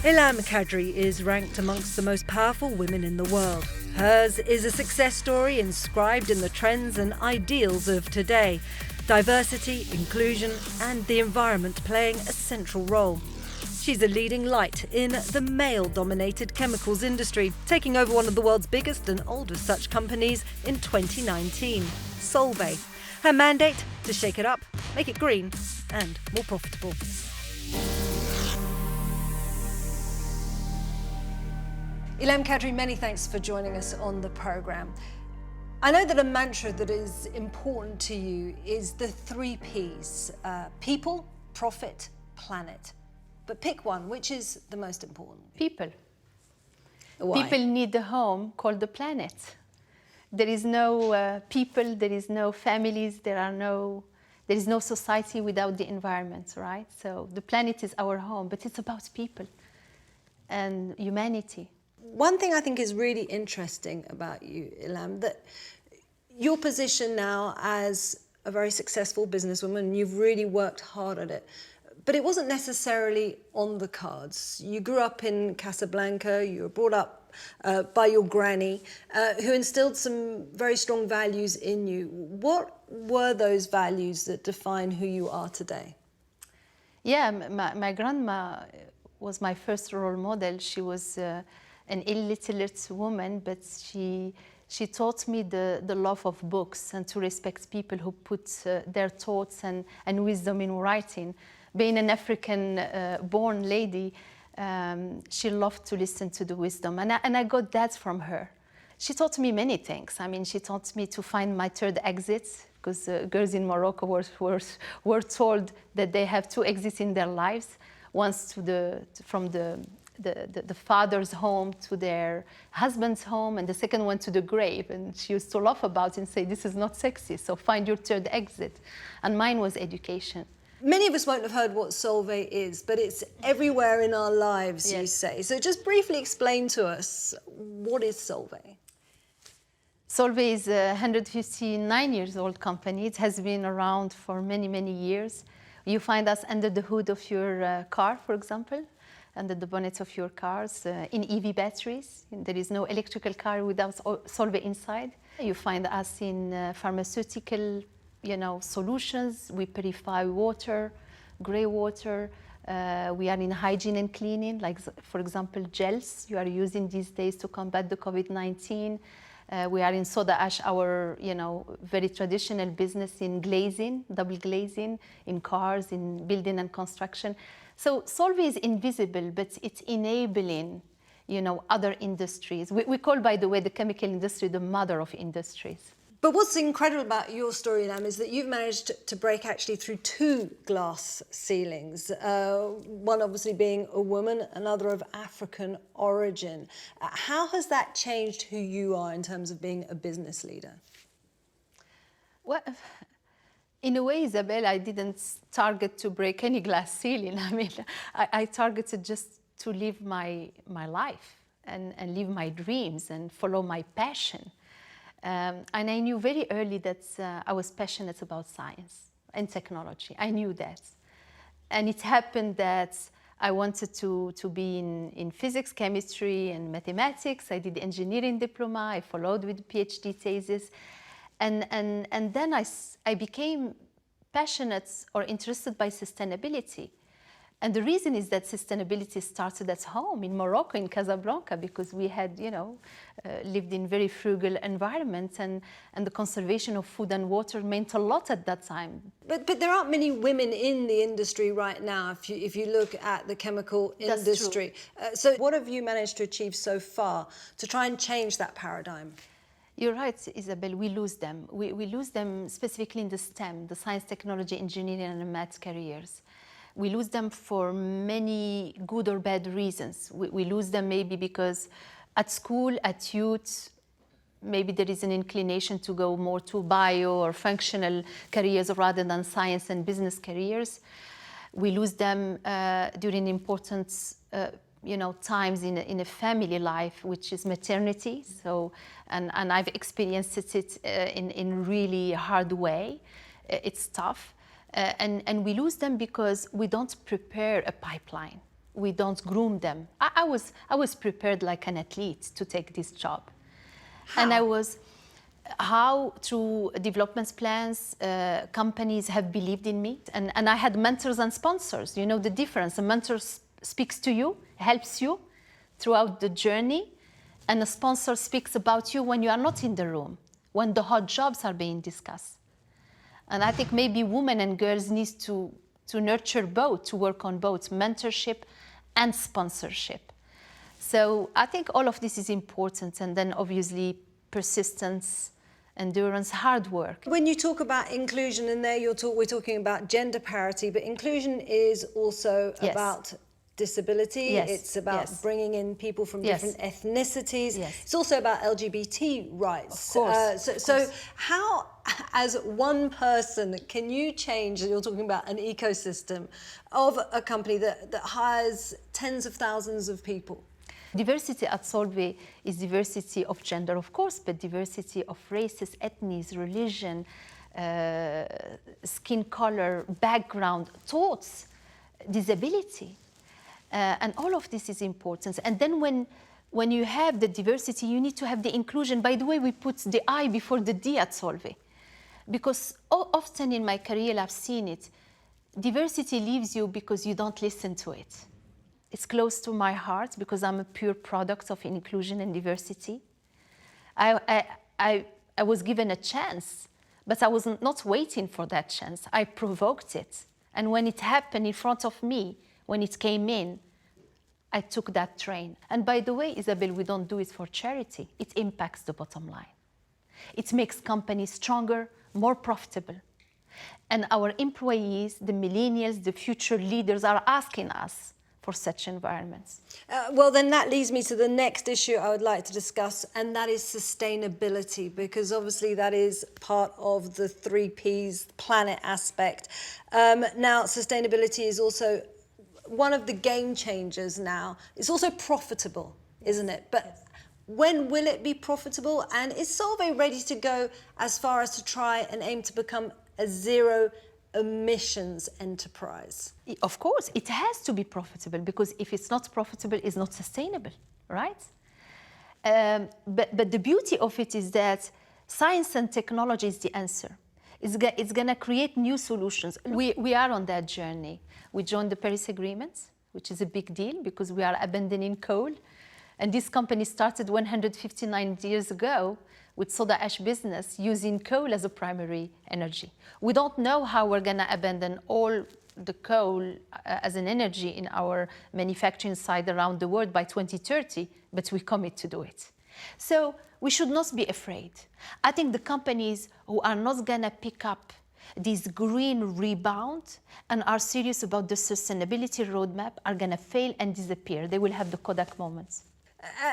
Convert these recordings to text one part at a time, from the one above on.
Iham Kadri is ranked amongst the most powerful women in the world. Hers is a success story inscribed in the trends and ideals of today. Diversity, inclusion, and the environment playing a central role. She's a leading light in the male-dominated chemicals industry, taking over one of the world's biggest and oldest such companies in 2019, Solvay. Her mandate? To shake it up, make it green and more profitable. Ilham Kadri, many thanks for joining us on the programme. I know that a mantra that is important to you is the 3 Ps, people, profit, planet. But pick one, which is the most important? People. Why? People need a home called the planet. There is no people, there is no families, there is no society without the environment, right? So the planet is our home, but it's about people and humanity. One thing I think is really interesting about you, Ilham, that your position now as a very successful businesswoman, you've really worked hard at it, but it wasn't necessarily on the cards. You grew up in Casablanca, you were brought up by your granny, who instilled some very strong values in you. What were those values that define who you are today? Yeah, my grandma was my first role model. She was an illiterate woman, but she taught me the love of books and to respect people who put their thoughts and wisdom in writing. Being an African-born lady, she loved to listen to the wisdom, and I got that from her. She taught me many things. I mean, she taught me to find my third exit, because girls in Morocco were told that they have 2 exits in their lives, once from the father's home to their husband's home, and the second one to the grave. And she used to laugh about it and say, this is not sexy, so find your third exit. And mine was education. Many of us won't have heard what Solvay is, but it's everywhere in our lives, yes. You say. So just briefly explain to us, what is Solvay? Solvay is a 159 years old company. It has been around for many, many years. You find us under the hood of your car, for example, under the bonnet of your cars, in EV batteries. There is no electrical car without Solvay inside. You find us in pharmaceutical, solutions. We purify water, grey water. We are in hygiene and cleaning, like, for example, gels you are using these days to combat the COVID-19. We are in soda ash, our very traditional business in glazing, double glazing, in cars, in building and construction. So Solvay is invisible, but it's enabling, other industries. We call, by the way, the chemical industry the mother of industries. But what's incredible about your story, Ilham, is that you've managed to break actually through 2 glass ceilings. One obviously being a woman, another of African origin. How has that changed who you are in terms of being a business leader? Well, in a way, Isabel, I didn't target to break any glass ceiling. I mean, I targeted just to live my life and live my dreams and follow my passion. And I knew very early that I was passionate about science and technology. I knew that. And it happened that I wanted to be in physics, chemistry, and mathematics. I did engineering diploma. I followed with PhD thesis. And then I became passionate or interested by sustainability. And the reason is that sustainability started at home in Morocco, in Casablanca, because we had, lived in very frugal environments, and the conservation of food and water meant a lot at that time. But there aren't many women in the industry right now, if you look at the chemical industry. So what have you managed to achieve so far to try and change that paradigm? You're right, Isabel, we lose them. We lose them specifically in the STEM, the science, technology, engineering, and math careers. We lose them for many good or bad reasons. We lose them maybe because at school, at youth, maybe there is an inclination to go more to bio or functional careers rather than science and business careers. We lose them during important times in a family life, which is maternity. So, and I've experienced it in really hard way. It's tough. And we lose them because we don't prepare a pipeline. we don't groom them. I was prepared like an athlete to take this job. How? And I was, how through development plans, companies have believed in me. And I had mentors and sponsors. You know the difference. A mentor speaks to you, helps you throughout the journey, and a sponsor speaks about you when you are not in the room, when the hot jobs are being discussed. And I think maybe women and girls need to nurture both, to work on both mentorship and sponsorship. So I think all of this is important, and then obviously persistence, endurance, hard work. When you talk about inclusion in there, we're talking about gender parity, but inclusion is also Yes. about disability. Yes. It's about Yes. bringing in people from Yes. different ethnicities. Yes. It's also about LGBT rights. Of course, of So course. how, as one person, can you change, you're talking about an ecosystem of a company that hires tens of thousands of people? Diversity at Solvay is diversity of gender, of course, but diversity of races, ethnies, religion, skin color, background, thoughts, disability. And all of this is important. And then when you have the diversity, you need to have the inclusion. By the way, we put the I before the D at Solvay. Because often in my career, I've seen it. Diversity leaves you because you don't listen to it. It's close to my heart because I'm a pure product of inclusion and diversity. I was given a chance, but I was not waiting for that chance. I provoked it. And when it happened in front of me, when it came in, I took that train. And by the way, Isabel, we don't do it for charity. It impacts the bottom line. It makes companies stronger, more profitable. And our employees, the millennials, the future leaders are asking us for such environments. Well, then that leads me to the next issue I would like to discuss, and that is sustainability, because obviously that is part of the 3 Ps, planet aspect. Now, sustainability is also one of the game changers now. It's also profitable, isn't it? But when will it be profitable? And is Solvay ready to go as far as to try and aim to become a zero emissions enterprise? Of course, it has to be profitable, because if it's not profitable, it's not sustainable, right? But the beauty of it is that science and technology is the answer. It's going to create new solutions. We are on that journey. We joined the Paris Agreement, which is a big deal because we are abandoning coal. And this company started 159 years ago with soda ash business using coal as a primary energy. We don't know how we're going to abandon all the coal as an energy in our manufacturing side around the world by 2030, but we commit to do it. So we should not be afraid. I think the companies who are not going to pick up this green rebound and are serious about the sustainability roadmap are going to fail and disappear. They will have the Kodak moments.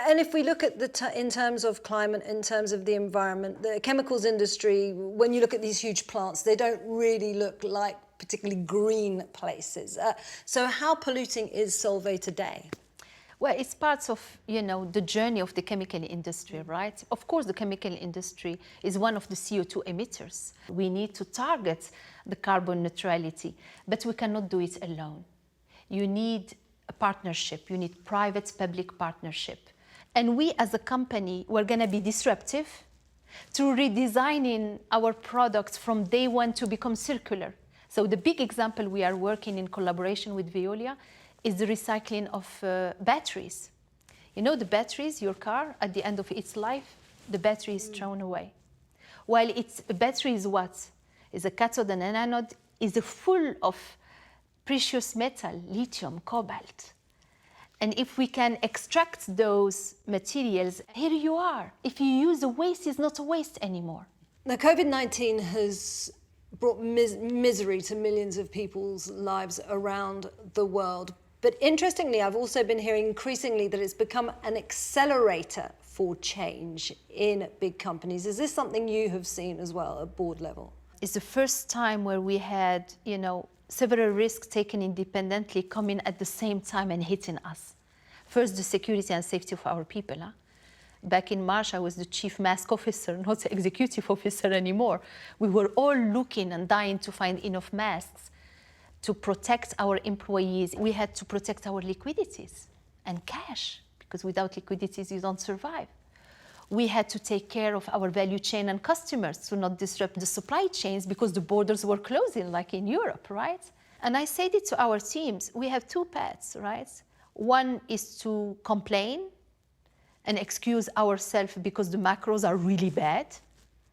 And if we look at in terms of climate, in terms of the environment, the chemicals industry, when you look at these huge plants, they don't really look like particularly green places. So how polluting is Solvay today? Well, it's part of, the journey of the chemical industry, right? Of course, the chemical industry is one of the CO2 emitters. We need to target the carbon neutrality, but we cannot do it alone. You need a partnership. You need private-public partnership. And we as a company, we're going to be disruptive through redesigning our products from day one to become circular. So the big example we are working in collaboration with Veolia is the recycling of batteries. The batteries, your car, at the end of its life, the battery is thrown away. While a battery is what? Is a cathode and an anode, is full of precious metal, lithium, cobalt. And if we can extract those materials, here you are. If you use a waste, it's not a waste anymore. Now, COVID-19 has brought misery to millions of people's lives around the world. But interestingly, I've also been hearing increasingly that it's become an accelerator for change in big companies. Is this something you have seen as well at board level? It's the first time where we had, several risks taken independently coming at the same time and hitting us. First, the security and safety of our people. Back in March, I was the chief mask officer, not the executive officer anymore. We were all looking and dying to find enough masks. to protect our employees. We had to protect our liquidities and cash, because without liquidities, you don't survive. We had to take care of our value chain and customers to not disrupt the supply chains because the borders were closing, like in Europe, right? And I said it to our teams, we have two paths, right? One is to complain and excuse ourselves because the macros are really bad,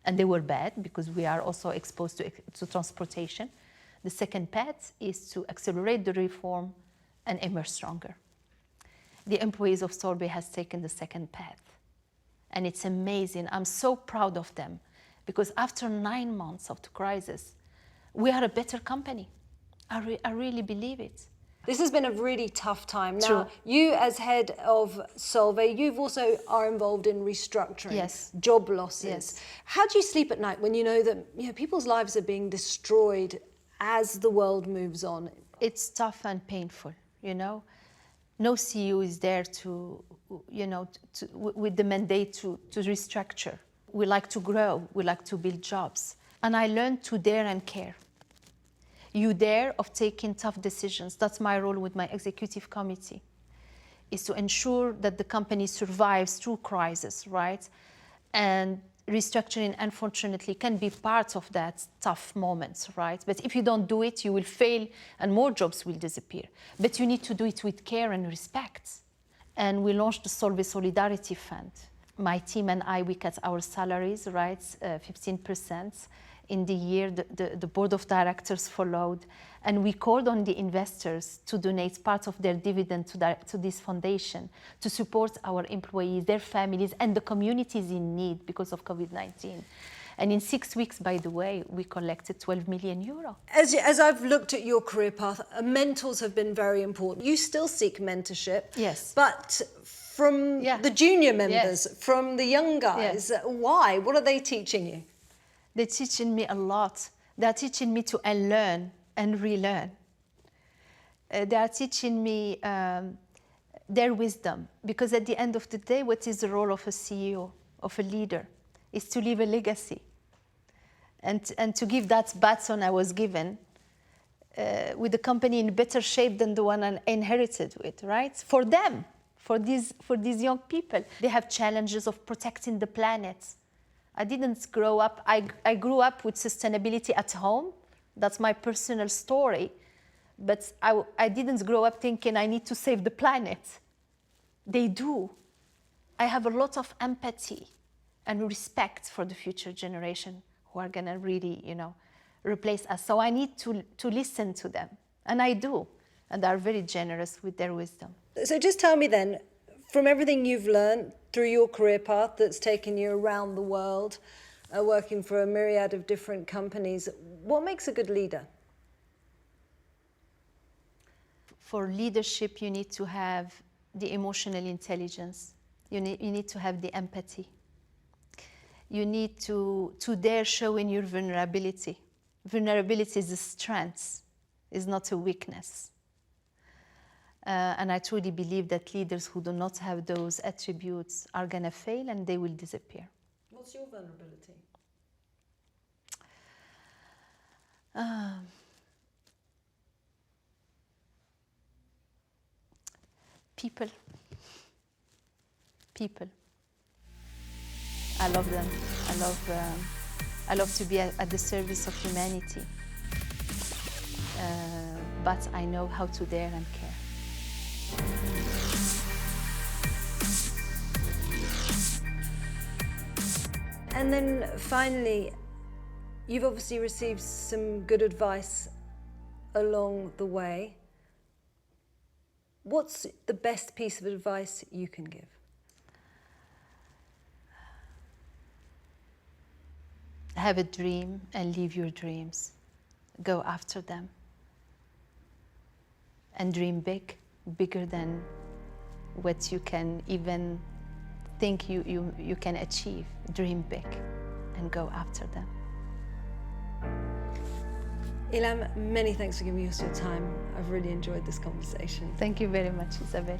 and they were bad because we are also exposed to transportation. The second path is to accelerate the reform and emerge stronger. The employees of Solvay has taken the second path. And it's amazing. I'm so proud of them, because after 9 months of the crisis, we are a better company. I really believe it. This has been a really tough time. Now, True. you as head of Solvay, you've also are involved in restructuring, Yes. job losses. Yes. How do you sleep at night when you know that people's lives are being destroyed as the world moves on? It's tough and painful, No CEO is there with the mandate to restructure. We like to grow, we like to build jobs. And I learned to dare and care. You dare of taking tough decisions. That's my role with my executive committee, is to ensure that the company survives through crisis, right? And restructuring, unfortunately, can be part of that tough moments, right? But if you don't do it, you will fail and more jobs will disappear. But you need to do it with care and respect. And we launched the Solvay Solidarity Fund. My team and I, we cut our salaries, right, 15%. In the year, the board of directors followed, and we called on the investors to donate part of their dividend to this foundation to support our employees, their families, and the communities in need because of COVID-19. And in 6 weeks, by the way, we collected 12 million euro. As I've looked at your career path, mentors have been very important. You still seek mentorship. Yes. But from the junior members, Yes. from the young guys, Yes. why? What are they teaching you? They're teaching me a lot. They're teaching me to unlearn and relearn. They are teaching me their wisdom, because at the end of the day, what is the role of a CEO, of a leader, is to leave a legacy and to give that baton I was given with the company in better shape than the one I inherited with, right? For them, for these young people. They have challenges of protecting the planet. I didn't grow up, I grew up with sustainability at home. That's my personal story. But I didn't grow up thinking I need to save the planet. They do. I have a lot of empathy and respect for the future generation who are gonna really, replace us. So I need to listen to them, and I do. And they're very generous with their wisdom. So just tell me then, from everything you've learned through your career path that's taken you around the world, working for a myriad of different companies, what makes a good leader? For leadership, you need to have the emotional intelligence. You need to have the empathy. You need to dare show in your vulnerability. Vulnerability is a strength, is not a weakness. And I truly believe that leaders who do not have those attributes are going to fail and they will disappear. What's your vulnerability? People. I love them. I love to be at the service of humanity. But I know how to dare and care. And then finally, you've obviously received some good advice along the way. What's the best piece of advice you can give? Have a dream and live your dreams. Go after them. And dream big, bigger than what you can even think you can achieve. Dream big and go after them. Ilham, many thanks for giving us your time. I've really enjoyed this conversation. Thank you very much, Isabel.